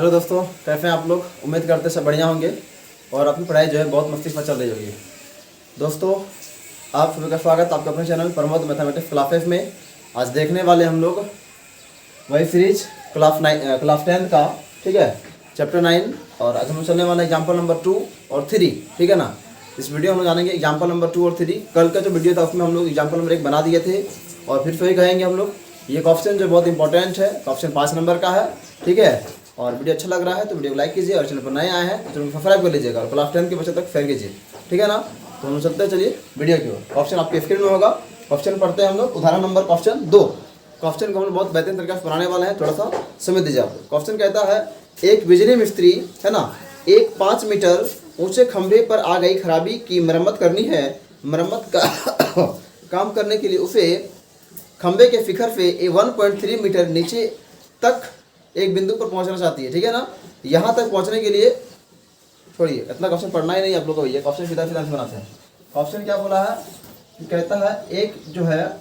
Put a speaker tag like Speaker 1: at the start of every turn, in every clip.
Speaker 1: Hello दोस्तों, कैसे हैं आप लोग। उम्मीद करते सब बढ़िया होंगे और अपनी पढ़ाई जो है बहुत मस्ती से चल रही होगी। दोस्तों, आप सभी का स्वागत आपका अपने चैनल प्रमोद मैथमेटिक्स क्लासेस में। आज देखने वाले हम लोग वही सीरीज क्लास 10 का, ठीक है, चैप्टर 9। और आज हम चलने वाला एग्जाम्पल नंबर 2 और 3, ठीक है ना। इस वीडियो में हम जानेंगे एग्जाम्पल नंबर 2 और 3। कल का जो वीडियो था उसमें हम लोग एग्जाम्पल नंबर 1 बना दिए थे और फिर से ही कहेंगे हम लोग। ये क्वेश्चन जो बहुत इंपॉर्टेंट है, क्वेश्चन 5 नंबर का है, ठीक है। और वीडियो अच्छा लग रहा है तो वीडियो को लाइक कीजिए और चैनल पर नए आए हैं तो चैनल को सब्सक्राइब कर लीजिएगा और क्लास 10 के बच्चों तक शेयर कीजिए, ठीक है ना। तो हम चलते हैं, चलिए वीडियो की ओर। क्वेश्चन आपके स्क्रीन में होगा। क्वेश्चन पढ़ते हैं हम लोग। उदाहरण नंबर क्वेश्चन 2। क्वेश्चन को हम लोग बहुत बेहतरीन तरीके से बनाने वाले हैं, थोड़ा सा समझ दीजिए आप। क्वेश्चन कहता है, एक बिजली मिस्त्री है ना, एक 5 मीटर ऊंचे खंभे पर आ गई खराबी की मरम्मत करनी है। मरम्मत का काम करने के लिए उसे खंभे के शिखर से 1.3 मीटर नीचे तक एक बिंदु पर पहुंचना चाहती है, ठीक है ना। यहाँ तक पहुंचने के लिए, छोड़िए इतना क्वेश्चन पढ़ना ही नहीं आप लोगों को, भैया क्वेश्चन सीधा सीधा से बनाते हैं। क्वेश्चन क्या बोला है, कहता है एक जो है,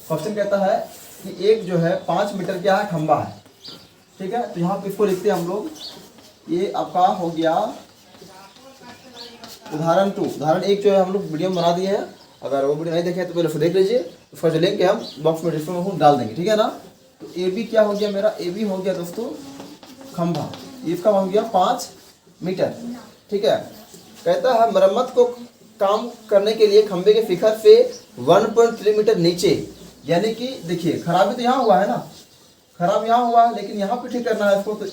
Speaker 1: क्वेश्चन कहता है कि एक जो है 5 मीटर क्या है, खंभा है, ठीक है। तो यहाँ पे इसको लिखते हैं हम लोग। ये आपका हो गया उदाहरण 2। उदाहरण 1 जो है हम लोग वीडियो में बना दिए हैं। अगर वो वीडियो नहीं देखे तो पहले उसको देख लीजिए। उसका जो लिंक है हम बॉक्स में डिस्क्रिप्शन में डाल देंगे, ठीक है ना। तो ए बी क्या हो गया मेरा, ए बी हो गया दोस्तों खंभा। इसका हो गया 5 मीटर, ठीक है। कहता है मरम्मत को काम करने के लिए खंभे के शिखर से 1.3 मीटर नीचे, यानी कि देखिए खराबी तो यहाँ हुआ है ना, खराब यहाँ हुआ है, लेकिन यहाँ पे ठीक करना है इसको। तो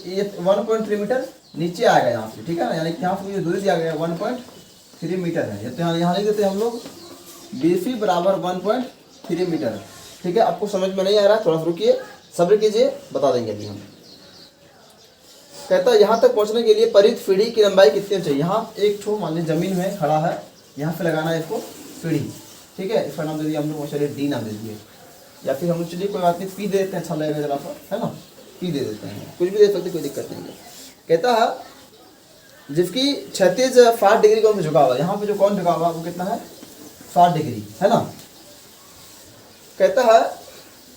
Speaker 1: 1.3 मीटर नीचे आएगा यहाँ से, ठीक है ना। यानी कि यहाँ से जो दूरी दिया गया है 1.3 मीटर है। ये तो यहाँ लिख देते हैं हम लोग, BC बराबर 1.3 मीटर, ठीक है। आपको समझ में नहीं आ रहा है, थोड़ा सा रुकिए, सब्र कीजिए, बता देंगे अभी हम। कहता है यहाँ तक पहुँचने के लिए परित सीढ़ी की लंबाई कितनी चाहिए। यहाँ एक ठो मान लीजिए जमीन में खड़ा है, यहाँ पे लगाना है इसको सीढ़ी, ठीक है। इसका नाम दे दिए हम लोग, चलिए D नाम दे दिए, या फिर हम लोग चलिए कोई बात नहीं P दे देते हैं, अच्छा लगेगा जरा सा, है ना। P दे देते हैं, कुछ भी दे सकते, कोई दिक्कत नहीं है। कहता है जिसकी क्षैतिज 60 डिग्री कौन झुका हुआ है, यहाँ पे जो कौन झुका हुआ है वो कितना है, 60 डिग्री, है ना। कहता है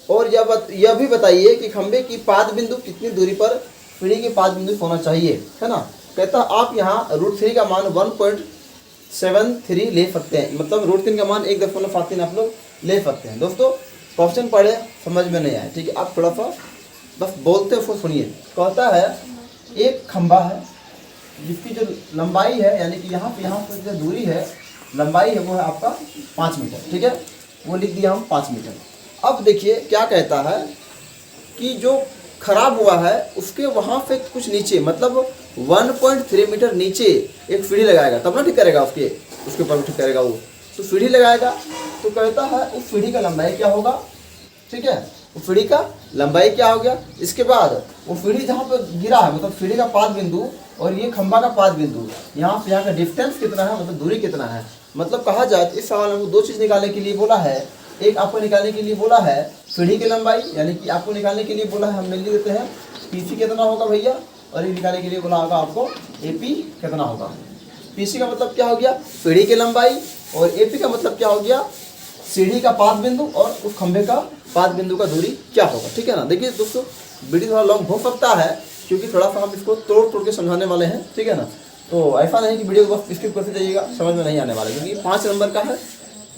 Speaker 1: और यह भी बताइए कि खंभे की पाद बिंदु कितनी दूरी पर सीढ़ी के पाद बिंदु होना चाहिए, है ना। कहता है आप यहाँ √3 का मान 1.73 ले सकते हैं, मतलब √3 का मान 1.73 आप लोग ले सकते हैं। दोस्तों क्वेश्चन पढ़े समझ में नहीं आए, ठीक है, आप थोड़ा सा बस बोलते उसको सुनिए। कहता है एक खंभा है जिसकी जो लंबाई है, यानी कि यहाँ पे जो दूरी है, लंबाई है वो है आपका 5 मीटर, ठीक है। वो लिख दिया हम 5 मीटर। अब देखिए क्या कहता है कि जो खराब हुआ है उसके वहाँ से कुछ नीचे, मतलब 1.3 मीटर नीचे एक सीढ़ी लगाएगा, तब ना ठीक करेगा, उसके ऊपर ठीक करेगा वो, तो सीढ़ी लगाएगा। तो कहता है उस सीढ़ी का लंबाई क्या होगा, ठीक है, उस सीढ़ी का लंबाई क्या हो गया। इसके बाद वो सीढ़ी जहाँ पर गिरा है, मतलब सीढ़ी का पाद बिंदु और ये खंभा का पाद बिंदु, यहाँ से यहाँ का डिस्टेंस कितना है, मतलब दूरी कितना है। मतलब कहा जाए तो इस सवाल में 2 चीज़ निकालने के लिए बोला है। एक आपको निकालने के लिए बोला है सीढ़ी की लंबाई, यानी कि आपको निकालने के लिए बोला है, हम लिख देते हैं PC कितना होगा भैया, और एक निकालने के लिए बोला होगा आपको AP कितना होगा। PC का मतलब क्या हो गया, सीढ़ी की लंबाई, और AP का मतलब क्या हो गया, सीढ़ी का पाद बिंदु और उस खंभे का पाद बिंदु का दूरी क्या होगा, ठीक है ना। देखिए दोस्तों वीडियो थोड़ा लॉन्ग हो सकता है क्योंकि थोड़ा सा हम इसको तोड़ के समझाने वाले हैं, ठीक है ना। तो ऐसा नहीं कि वीडियो को बस स्किप करते जाइएगा, समझ में नहीं आने वाला, क्योंकि 5 नंबर का है,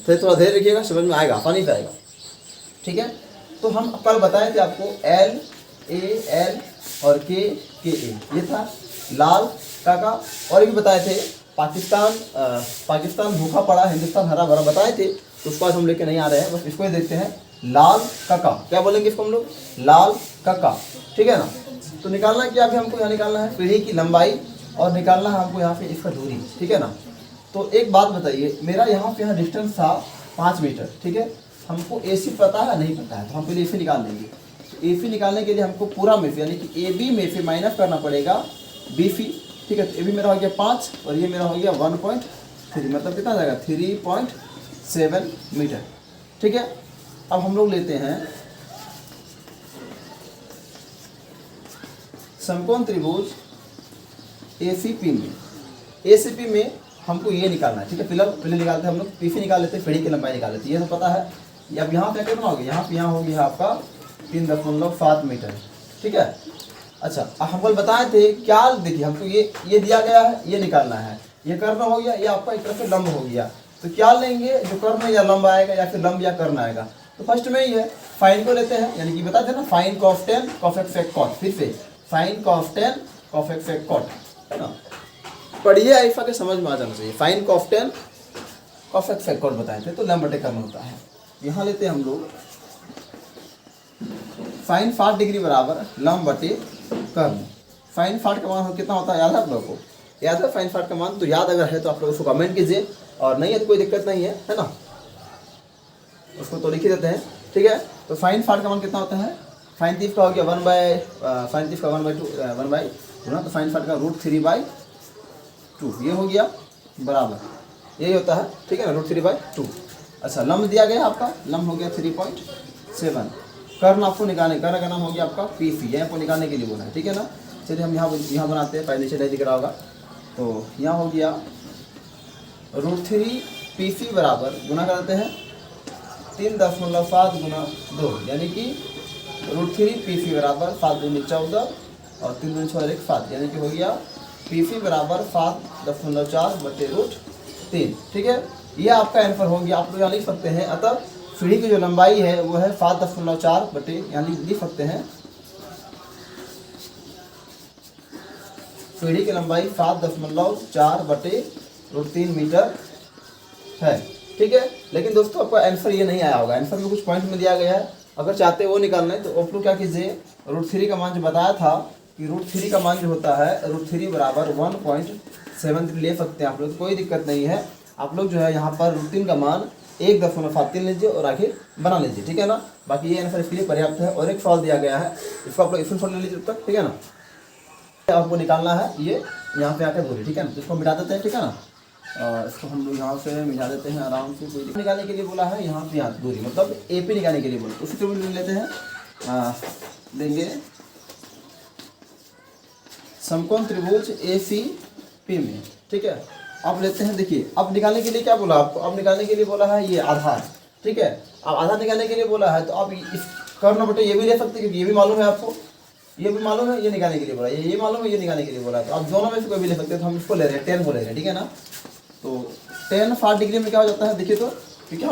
Speaker 1: तो थोड़ा धैर्य रखिएगा, समझ में आएगा, आसानी से आएगा, ठीक है। तो हम कल बताए थे आपको L A L और K A, ये था लाल का, और ये भी बताए थे पाकिस्तान भूखा पड़ा, हिंदुस्तान हरा भरा बताए थे। तो उसको आज हम लेके नहीं आ रहे हैं, बस इसको ही देखते हैं। लाल का, क्या बोलेंगे इसको हम लोग, लाल का, ठीक है ना। तो निकालना क्या, अभी हमको यहाँ निकालना है सीढ़ी की लंबाई और निकालना है हमको यहाँ पे इसका दूरी, ठीक है ना। तो एक बात बताइए, मेरा यहाँ पे डिस्टेंस था 5 मीटर, ठीक है। हमको AC पता है नहीं पता है, तो हम पहले AC निकाल लेंगे। तो AC निकालने के लिए हमको पूरा में से, यानी कि AB में से माइनस करना पड़ेगा BC, ठीक है। तो AB मेरा हो गया 5 और ये मेरा हो गया 1.3, मतलब कितना जाएगा 3.7 मीटर, ठीक है। अब हम लोग लेते हैं समकोण त्रिभुज ACP में हमको ये निकालना है, ठीक है। पहले निकालते हैं हम लोग PC निकाल लेते हैं, सीढ़ी की लंबाई निकाल लेते हैं, ये तो पता है। अब यहाँ पे कितना हो गया, यहाँ हो गया आपका 3.7 मीटर, ठीक है। अच्छा, अब हम कल बताए थे क्या, देखिए हमको ये दिया गया है, ये निकालना है, ये कर्ण हो गया, ये आपका एक तरह से लंब हो गया। तो क्या लेंगे, जो कर्ण या लंब आएगा या फिर लंब या कर्ण आएगा। तो फर्स्ट में ही है फाइन को लेते हैं, यानी कि बताते हैं ना sine cos tan cosec sec cot, फिर से sine cos tan cosec sec cot, है ना। पढ़िए अल्फा के समझ में आ जाना चाहिए। Sine cos tan cosec sec cot बताए थे, तो लंब बटे कर्ण होता है। यहाँ लेते हैं हम लोग साइन 60 डिग्री बराबर लंब बटे कर्ण। साइन 60 का मान कितना होता है याद है आप लोगों को, याद है साइन 60 का मान, तो याद अगर है तो आप लोग उसको कमेंट कीजिए, और नहीं है तो कोई दिक्कत नहीं है ना, उसको तो लिख ही देते हैं, ठीक है। तो साइन 60 का मान कितना होता है, साइन 30 का हो गया 1/2 गुना, तो साइन 60 का √3/2 ये हो गया बराबर, यही होता है, ठीक है ना, √3/2। अच्छा, लंब दिया गया आपका, लंब हो गया 3.7। कर्ण आपको निकालने, कर्ण का नाम हो गया आपका PC, ये आपको निकालने के लिए बोला है, ठीक है ना। चलिए हम यहाँ बनाते हैं, पहले नीचे नहीं दिख रहा होगा, तो यहाँ हो गया √3 PC बराबर गुना कर देते हैं 3.7 गुना 2, यानी कि √3 PC बराबर 7 दूनी 14 और 3 दूनी 6 7, यानी कि हो गया PC बराबर 7.4 बटे √3, ठीक है। ये आपका आंसर हो गया। आप लोग यहाँ लिख सकते हैं, अतः सीढ़ी की जो लंबाई है वो है 7.4 बटे, यहाँ लिख सकते हैं सीढ़ी की लंबाई 7.4 बटे √3 मीटर है, ठीक है। लेकिन दोस्तों आपका आंसर ये नहीं आया होगा, आंसर में कुछ पॉइंट में दिया गया है, अगर चाहते वो निकालना है तो आप लोग क्या कीजिए, √3 का मान जो बताया था कि √3 का मान जो होता है √3 बराबर 1.73 ले सकते हैं आप लोग, कोई दिक्कत नहीं है। आप लोग जो है यहाँ पर √3 का मान 1.73 लीजिए और आगे बना लीजिए, ठीक है ना। बाकी ये आंसर इसके लिए पर्याप्त है। और एक सवाल दिया गया है, इसको आप लोग स्क्रीनशॉट ले लीजिए तब तक, ठीक है ना। आपको निकालना है ये यहाँ पे आकर दूरी, ठीक है ना, तो इसको मिटा देते हैं, ठीक है ना। इसको हम लोग यहाँ से मिटा देते हैं आराम से। कोई निकालने के लिए बोला है यहाँ से यहाँ दूरी, मतलब AP निकालने के लिए बोला, उसी को भी लेते हैं, देंगे समकोण त्रिभुज ACP में, ठीक है। अब लेते हैं, देखिए अब निकालने के लिए क्या बोला आपको, अब निकालने के लिए बोला है ये आधार, ठीक है। अब आधार निकालने के लिए बोला है, तो आप इस कर्ण बटे ये भी ले सकते हैं, क्योंकि ये भी मालूम है आपको, ये भी मालूम है, ये निकालने के लिए बोला है, ये मालूम है, ये निकालने के लिए बोला है। तो आप दोनों में से कोई भी ले सकते हैं, तो हम इसको ले रहे हैं 10 को ले रहे हैं, ठीक है ना। तो 10 60 डिग्री में क्या हो जाता है, देखिए तो, क्योंकि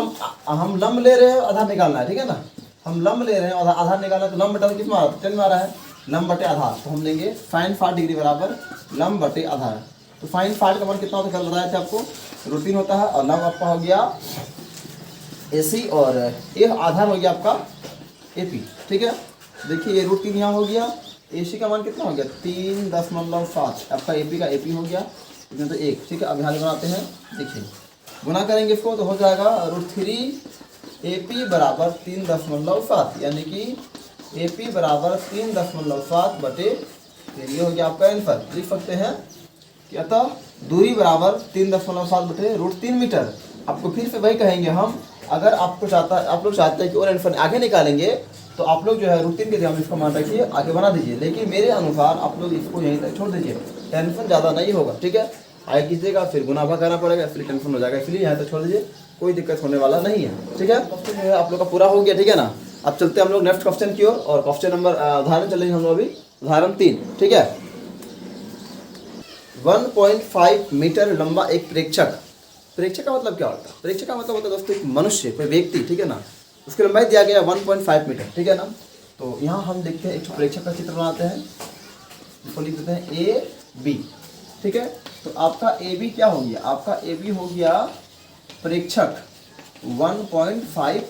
Speaker 1: हम लंब ले रहे हैं, आधार निकालना है, ठीक है ना। हम लंब ले रहे हैं, आधार निकालना है, तो लंब बटा किस में आ रहा है, 10 में आ रहा है, लंब बटे आधार। तो हम लेंगे साइन 60 डिग्री बराबर लंब बटे आधार। तो साइन 60 का मान कितना होता है, कल बताया था आपको, √3 होता है, और लंब आपका हो गया AC, और ये आधार हो गया आपका AP, ठीक है। देखिए ये √3 यहाँ हो गया, AC का मान कितना हो गया 3.7, आपका AP का AP हो गया इसमें तो 1, ठीक है। अब यहाँ बनाते हैं, देखिए गुना करेंगे इसको तो हो जाएगा √3 AP बराबर 3.7, यानी कि AP बराबर 3.7 बटे, ये हो गया आपका आंसर। लिख सकते हैं कि अतः दूरी बराबर 3.7 बटे √3 मीटर। आपको फिर से वही कहेंगे हम, अगर आपको आप लोग चाहते हैं कि और आंसर आगे निकालेंगे, तो आप लोग जो है √3 के लिए हम इसका मान रखिए, आगे बना दीजिए, लेकिन मेरे अनुसार आप लोग इसको यहीं तक छोड़ दीजिए, टेंशन ज़्यादा नहीं होगा, ठीक है। आगे कीजिएगा फिर गुना भाग करना पड़ेगा, इसलिए टेंशन हो जाएगा, इसलिए यहाँ तक छोड़ दीजिए, कोई दिक्कत होने वाला नहीं है, ठीक है। क्वेश्चन जो है आप लोग का पूरा हो गया, ठीक है ना। अब चलते हैं हम लोग नेक्स्ट क्वेश्चन की ओर, और क्वेश्चन नंबर उदाहरण चलेंगे हम लोग अभी, उदाहरण 3, ठीक है। 1.5 मीटर लंबा एक प्रेक्षक, प्रेक्षक का मतलब क्या होता है, प्रेक्षक का मतलब होता है दोस्तों एक मनुष्य, कोई व्यक्ति, ठीक है ना, उसकी लंबाई दिया गया 1.5 मीटर, ठीक है ना। तो यहाँ हम देखते हैं एक प्रेक्षक का चित्र बनाते हैं, इसको लिख देते हैं AB, ठीक है। तो आपका AB क्या हो गया, आपका AB हो गया प्रेक्षक 1.5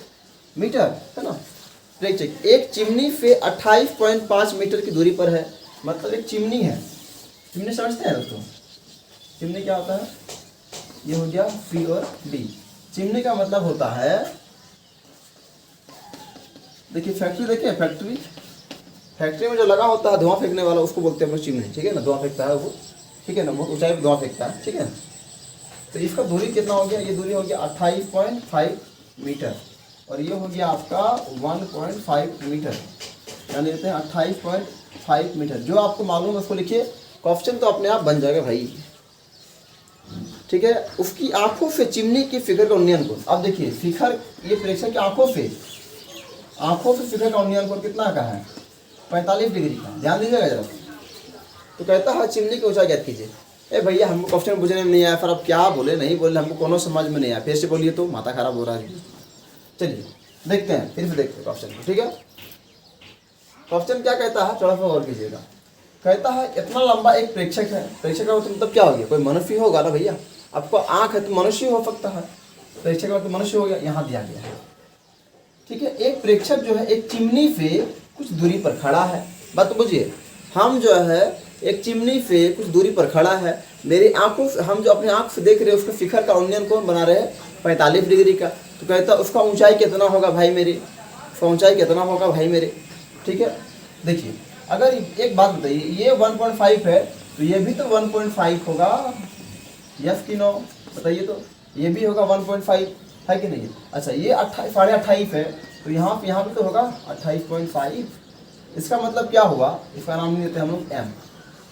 Speaker 1: मीटर, है ना। प्रेक्षक एक चिमनी से 28.5 मीटर की दूरी पर है, मतलब एक चिमनी है, चिमनी समझते हैं दोस्तों, चिमनी क्या होता है, ये हो गया C और D। चिमनी का मतलब होता है, देखिए फैक्ट्री, देखिए फैक्ट्री में जो लगा होता है धुआं फेंकने वाला, उसको बोलते हैं चिमनी, ठीक है ना, धुआं फेंकता है वो, ठीक है ना, बहुत ऊंचाई पे धुआं फेंकता है, ठीक है। तो इसका दूरी कितना हो गया, ये दूरी हो गया 28.5 मीटर, और ये हो गया आपका 1.5 मीटर, यानी लेते हैं 28.5 मीटर। जो आपको मालूम है उसको लिखिए, क्वेश्चन तो अपने आप बन जाएगा भाई, ठीक है। उसकी आंखों से चिमनी की फिगर का उन्नयन कोण, अब देखिए फिगर, ये प्रेक्षक की आंखों से फिगर का उन्नयन कोण कितना का है, 45 डिग्री का, ध्यान दीजिएगा जरा। तो कहता है चिमनी की ऊंचाई ज्ञात कीजिए। ए भैया हमको क्वेश्चन पूछने में नहीं आया, फिर अब क्या बोले नहीं बोले, हमको कोनो समझ में नहीं आया, फिर से बोलिए तो माथा खराब हो रहा है। चलिए देखते हैं, फिर से देखते हैं क्वेश्चन को, ठीक है। क्वेश्चन क्या कहता है, थोड़ा सा गौर कीजिएगा। कहता है इतना लंबा एक प्रेक्षक है, प्रेक्षक का मतलब क्या हो गया, कोई मनुष्य होगा ना भैया, आपको आंख है तो मनुष्य हो सकता है, प्रेक्षक का मतलब मनुष्य हो गया, यहाँ दिया गया है, ठीक है। एक प्रेक्षक जो है एक चिमनी से कुछ दूरी पर खड़ा है, बात तो बुझिए, हम जो है एक चिमनी से कुछ दूरी पर खड़ा है, मेरी आंखों से हम जो अपनी आंख से देख रहे हैं उसके शिखर का उन्नयन कौन बना रहे हैं, 45 डिग्री का। तो कहता है उसका ऊंचाई कितना होगा भाई मेरे, उसका ऊंचाई कितना होगा भाई मेरे, ठीक है। देखिए अगर एक बात बताइए, ये 1.5 है तो ये भी तो 1.5 होगा, यस कि नो बताइए, तो ये भी होगा 1.5 है कि नहीं। अच्छा ये 28.5 है तो यहाँ पे तो होगा 28.5। इसका मतलब क्या हुआ, इसका नाम नहीं देते हम लोग एम।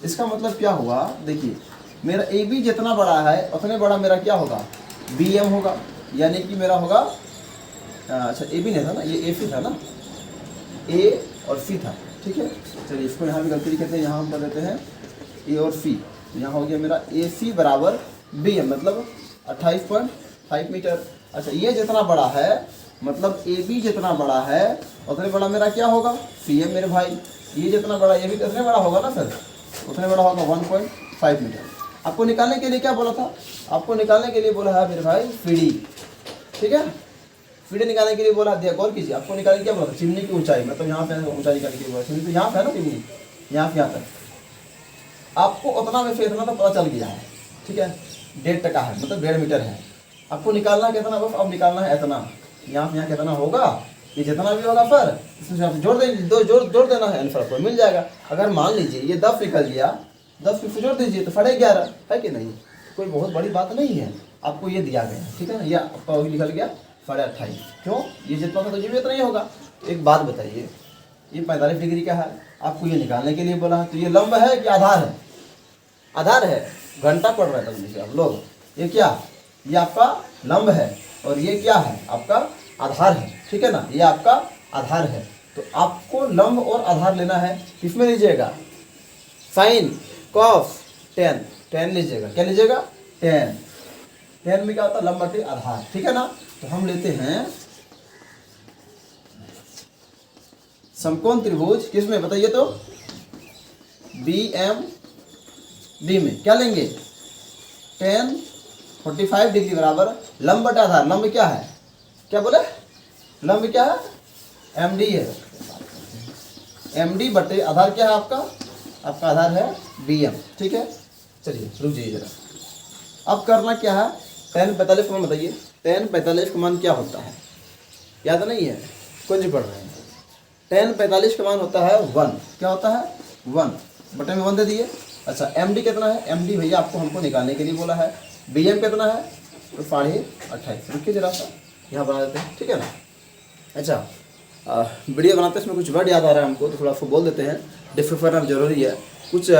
Speaker 1: इसका मतलब क्या हुआ, देखिए मेरा ए बी जितना बड़ा है उतने बड़ा मेरा क्या होगा, बी एम होगा, यानी कि मेरा होगा, अच्छा ए बी नहीं था ना, ये ए सी था ना, ए और सी था, ठीक है। चलिए इसको यहाँ भी गलती लिखते हैं, यहाँ हम कर देते हैं ए और सी, यहाँ हो गया मेरा ए सी बराबर बी एम, मतलब 28.5 मीटर। अच्छा ये जितना बड़ा है मतलब ए बी जितना बड़ा है उतने बड़ा मेरा क्या होगा, सी एम मेरे भाई। ये जितना बड़ा, ये भी कितने बड़ा होगा ना सर, उतने बड़ा होगा 1.5 मीटर। आपको निकालने के लिए क्या बोला था, आपको निकालने के लिए बोला है मेरे भाई फीडी, ठीक है। फीडी निकालने के लिए बोला, दिया गौर कीजिए, आपको निकालने क्या बोला था, चिमनी की ऊंचाई, मतलब यहाँ पे ऊंचाई निकालने के लिए बोला, चिमनी तो यहाँ पे है ना, चिमनी यहाँ से यहाँ तक आपको उतना में से इतना तो पता चल गया है, ठीक है। 1.5 टका है, मतलब 1.5 मीटर है। आपको निकालना कितना, बस अब निकालना है इतना, यहाँ यहाँ कितना होगा, ये जितना भी होगा फिर इसमें आप जोड़ देंगे, जोड़ देना है, आंसर आपको मिल जाएगा। अगर मान लीजिए ये 10 निकल गया, 10 फिर से जोड़ दीजिए तो 11.5 है कि नहीं, कोई बहुत बड़ी बात नहीं है, आपको ये दिया गया है, ठीक है ना। ये आपका वही निकल गया 28.5, क्यों, ये जितना था तो ये भी इतना ही होगा। एक बात बताइए, ये 45 डिग्री का है, आपको ये निकालने के लिए बोला है, तो ये लंब है कि आधार है, आधार है, घंटा पड़ रहा था मुझे आप लोग, ये क्या, ये आपका लंब है और ये क्या है आपका आधार है, ठीक है ना, ये आपका आधार है। तो आपको लंब और आधार लेना है, किसमें लीजिएगा, साइन कॉस टेन लीजिएगा, क्या लीजिएगा, टेन में क्या होता है, लंब बटे आधार, ठीक है ना। तो हम लेते हैं समकोण त्रिभुज, किसमें बताइए तो, बी एम डी में क्या लेंगे, 45 डिग्री बराबर लंब बटे आधार, लंब क्या है, क्या बोले, लंब क्या है, एम डी है, एम डी बटे आधार क्या है आपका, आपका आधार है बी एम, ठीक है। चलिए रुक जाइए जरा, अब करना क्या है, tan 45 का मान बताइए, tan 45 का मान क्या होता है, याद नहीं है, कुछ पढ़ रहे हैं। tan 45 का मान होता है 1, क्या होता है 1, बटे में 1 दे दिए। अच्छा एम डी कितना है, एम डी भैया आपको हमको निकालने के लिए बोला है, बी एम कितना है, तो 28.5, रुकिए जरा सा यहाँ बना देते हैं, ठीक है ना। अच्छा वीडियो बनाते हैं, इसमें कुछ वर्ड याद आ रहा है हमको, तो थोड़ा सा बोल देते हैं, डिस्कस करना जरूरी है। कुछ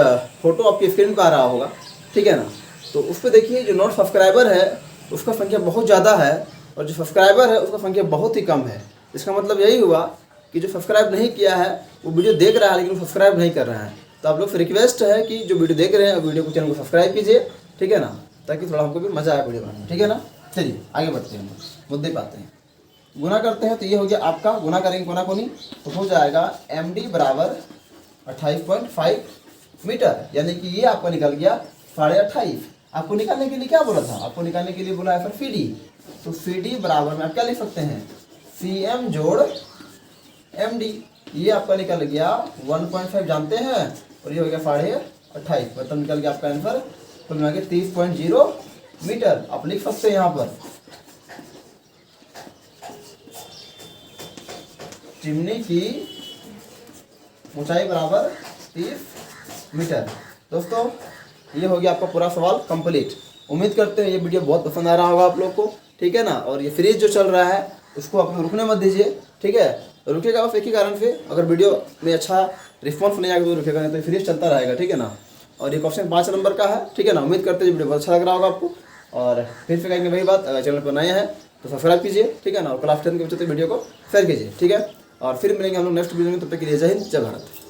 Speaker 1: फोटो आपकी स्क्रीन पर आ रहा होगा, ठीक है ना, तो उस पर देखिए जो नॉट सब्सक्राइबर है उसका संख्या बहुत ज़्यादा है और जो सब्सक्राइबर है उसका संख्या बहुत ही कम है। इसका मतलब यही हुआ कि जो सब्सक्राइब नहीं किया है वो वीडियो देख रहा है लेकिन सब्सक्राइब नहीं कर रहा है। तो आप लोग से रिक्वेस्ट है कि जो वीडियो देख रहे हैं वीडियो को, चैनल को सब्सक्राइब कीजिए, ठीक है ना, ताकि थोड़ा हमको भी मज़ा आए वीडियो बनाने, ठीक है ना। चलिए आगे बढ़ते हैं, मुद्दे पे आते हैं। गुना करते हैं तो ये हो गया आपका, गुना करेंगे कोना कोनी तो हो जाएगा एम डी बराबर 28.5 मीटर, यानी कि ये आपका निकल गया 28.5। आपको निकालने के लिए क्या बोला था, आपको निकालने के लिए बोला है फिर फी डी, तो फी डी बराबर में आप क्या लिख सकते हैं, सी एम जोड़ एम डी, ये आपका निकल गया 1.5 जानते हैं और ये हो गया 28.5, मतलब निकल गया आपका आंसर कुल मिला के 30.0 मीटर। आप लिख सकते हैं यहाँ पर चिमनी की ऊंचाई बराबर 30 मीटर। दोस्तों ये हो गया आपका पूरा सवाल कंप्लीट। उम्मीद करते हैं ये वीडियो बहुत पसंद आ रहा होगा आप लोग को, ठीक है ना। और ये फ्रीज जो चल रहा है उसको आप रुकने मत दीजिए, ठीक है। रुकेगा बस एक ही कारण से, अगर वीडियो में अच्छा रिस्पॉन्स नहीं आएगा तो रुकेगा, नहीं तो फ्रीज चलता रहेगा, ठीक है ना। और ये क्वेश्चन 5 नंबर का है, ठीक है ना। उम्मीद करते हैं वीडियो बहुत अच्छा लग रहा होगा आपको। और फिर से कहेंगे वही बात, अगर चैनल पर नए हैं तो सब्सक्राइब कीजिए, ठीक है ना। और क्लास 10 के बच्चों तक वीडियो को शेयर कीजिए, ठीक है। और फिर मिलेंगे हम लोग नेक्स्ट वीडियो में, तब तक के लिए जय हिंद जय भारत।